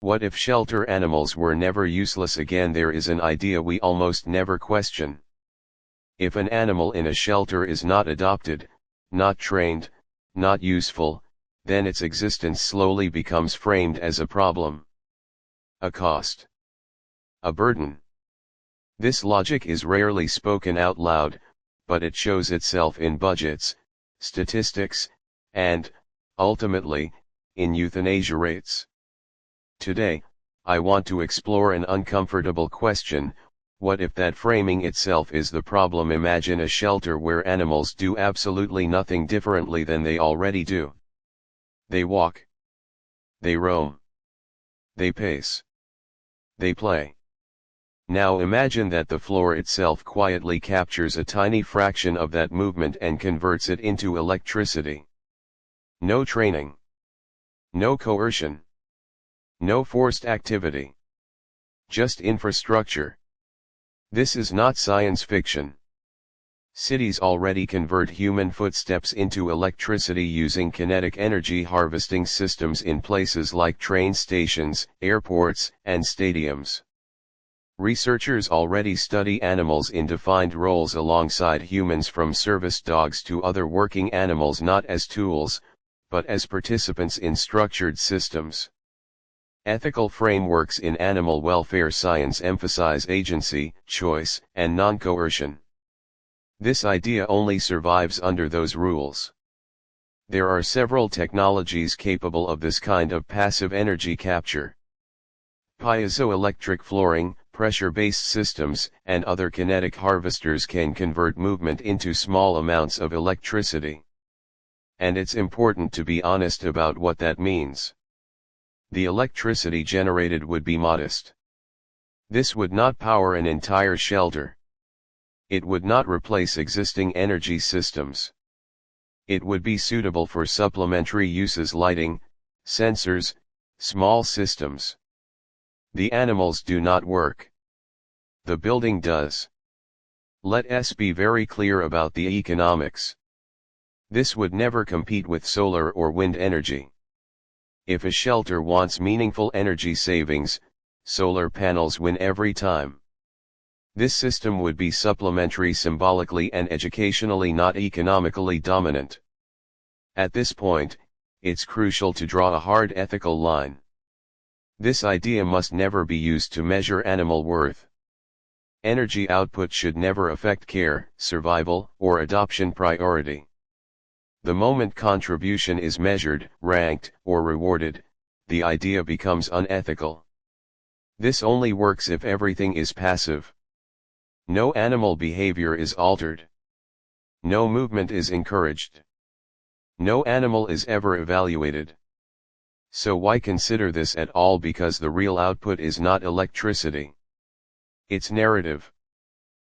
What if shelter animals were never useless again? There is an idea we almost never question. If an animal in a shelter is not adopted, not trained, not useful, then its existence slowly becomes framed as a problem, a cost, a burden. This logic is rarely spoken out loud, but it shows itself in budgets, statistics, and, ultimately, in euthanasia rates. Today, I want to explore an uncomfortable question: what if that framing itself is the problem? Imagine a shelter where animals do absolutely nothing differently than they already do. They walk. They roam. They pace. They play. Now imagine that the floor itself quietly captures a tiny fraction of that movement and converts it into electricity. No training. No coercion. No forced activity. Just infrastructure. This is not science fiction. Cities already convert human footsteps into electricity using kinetic energy harvesting systems in places like train stations, airports, and stadiums. Researchers already study animals in defined roles alongside humans, from service dogs to other working animals, not as tools, but as participants in structured systems. Ethical frameworks in animal welfare science emphasize agency, choice, and non-coercion. This idea only survives under those rules. There are several technologies capable of this kind of passive energy capture. Piezoelectric flooring, pressure-based systems, and other kinetic harvesters can convert movement into small amounts of electricity. And it's important to be honest about what that means. The electricity generated would be modest. This would not power an entire shelter. It would not replace existing energy systems. It would be suitable for supplementary uses: lighting, sensors, small systems. The animals do not work. The building does. Let us be very clear about the economics. This would never compete with solar or wind energy. If a shelter wants meaningful energy savings, solar panels win every time. This system would be supplementary symbolically and educationally, not economically dominant. At this point, it's crucial to draw a hard ethical line. This idea must never be used to measure animal worth. Energy output should never affect care, survival, or adoption priority. The moment contribution is measured, ranked, or rewarded, the idea becomes unethical. This only works if everything is passive. No animal behavior is altered. No movement is encouraged. No animal is ever evaluated. So why consider this at all? Because the real output is not electricity. It's narrative.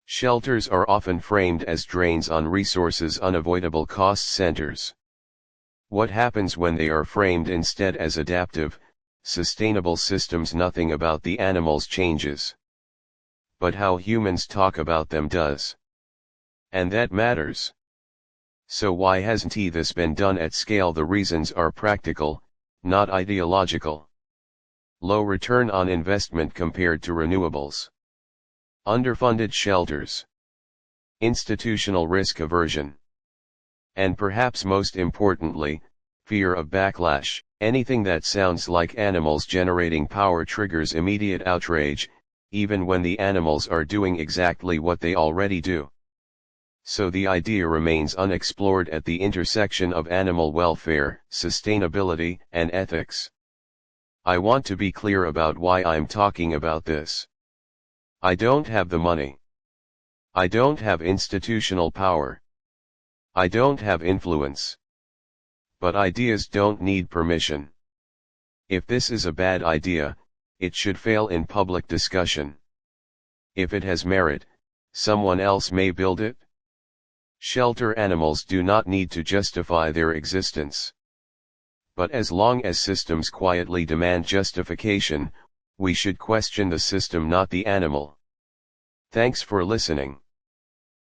Shelters are often framed as drains on resources, unavoidable cost centers. What happens when they are framed instead as adaptive, sustainable systems? Nothing about the animals changes. But how humans talk about them does. And that matters. So why hasn't this been done at scale? The reasons are practical, not ideological. Low return on investment compared to renewables. Underfunded shelters. Institutional risk aversion. And perhaps most importantly, fear of backlash. Anything that sounds like animals generating power triggers immediate outrage, even when the animals are doing exactly what they already do. So the idea remains unexplored at the intersection of animal welfare, sustainability, and ethics. I want to be clear about why I'm talking about this. I don't have the money. I don't have institutional power. I don't have influence. But ideas don't need permission. If this is a bad idea, it should fail in public discussion. If it has merit, someone else may build it. Shelter animals do not need to justify their existence. But as long as systems quietly demand justification, we should question the system, not the animal. Thanks for listening.